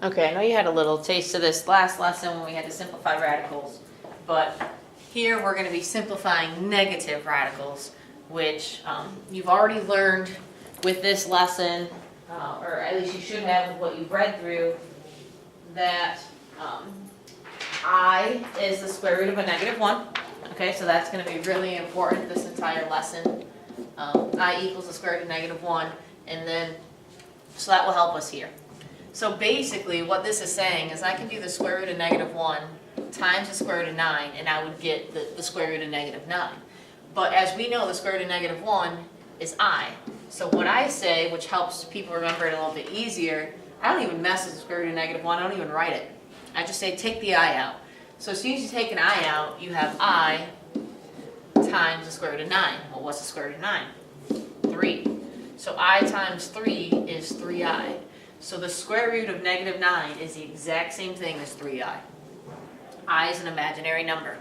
Okay, I know you had a little taste of this last lesson when we had to simplify radicals, but here we're going to be simplifying negative radicals, which you've already learned with this lesson, or at least you should have with what you've read through, that I is the square root of a -1. Okay, so that's going to be really important this entire lesson. I equals the square root of -1, and then, so that will help us here. So basically what this is saying is I can do the square root of -1 times the square root of 9, and I would get the square root of -9. But as we know, the square root of -1 is I. So what I say, which helps people remember it a little bit easier, I don't even mess with the square root of -1, I don't even write it. I just say take the I out. So as soon as you take an I out, you have I times the square root of 9. Well, what's the square root of 9? 3. So I times 3 is 3I. So the square root of -9 is the exact same thing as 3I. I is an imaginary number.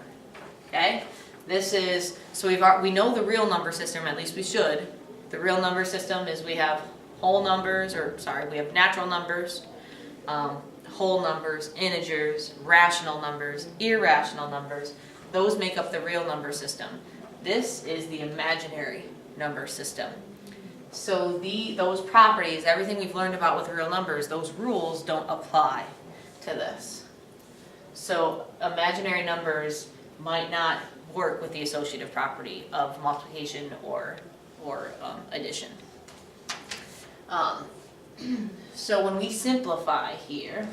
Okay? This is, so we know the real number system, at least we should. The real number system is we have whole numbers, we have natural numbers, whole numbers, integers, rational numbers, irrational numbers. Those make up the real number system. This is the imaginary number system. So those properties, everything we've learned about with real numbers, those rules don't apply to this. So imaginary numbers might not work with the associative property of multiplication or addition. So when we simplify here,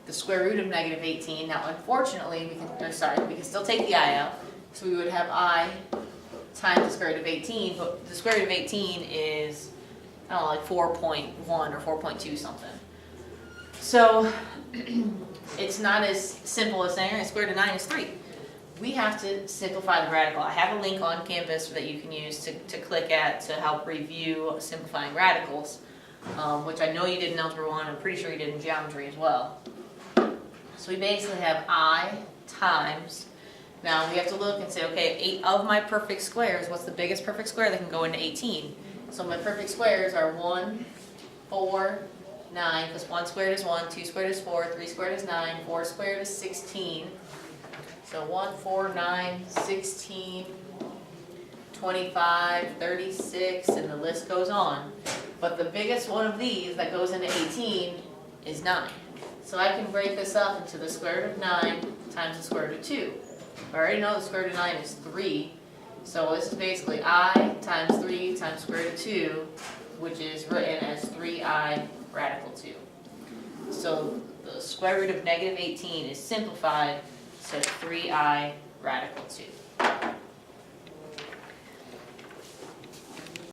the square root of -18, now unfortunately we can still take the I out, so we would have I times the square root of 18, but the square root of 18 is, I don't know, like 4.1 or 4.2 something. So it's not as simple as saying, square root of 9 is 3. We have to simplify the radical. I have a link on Canvas that you can use to click at to help review simplifying radicals, which I know you did in Algebra 1, I'm pretty sure you did in Geometry as well. So we basically have I times, now we have to look and say, okay, 8 of my perfect squares, what's the biggest perfect square that can go into 18? So my perfect squares are 1, 4, 9, because 1 squared is 1, 2 squared is 4, 3 squared is 9, 4 squared is 16. So 1, 4, 9, 16, 25, 36, and the list goes on. But the biggest one of these that goes into 18 is 9. So I can break this up into the square root of 9 times the square root of 2. I already know the square root of 9 is 3. So this is basically I times 3 times square root of 2, which is written as 3I radical 2. So the square root of -18 is simplified to 3I radical 2.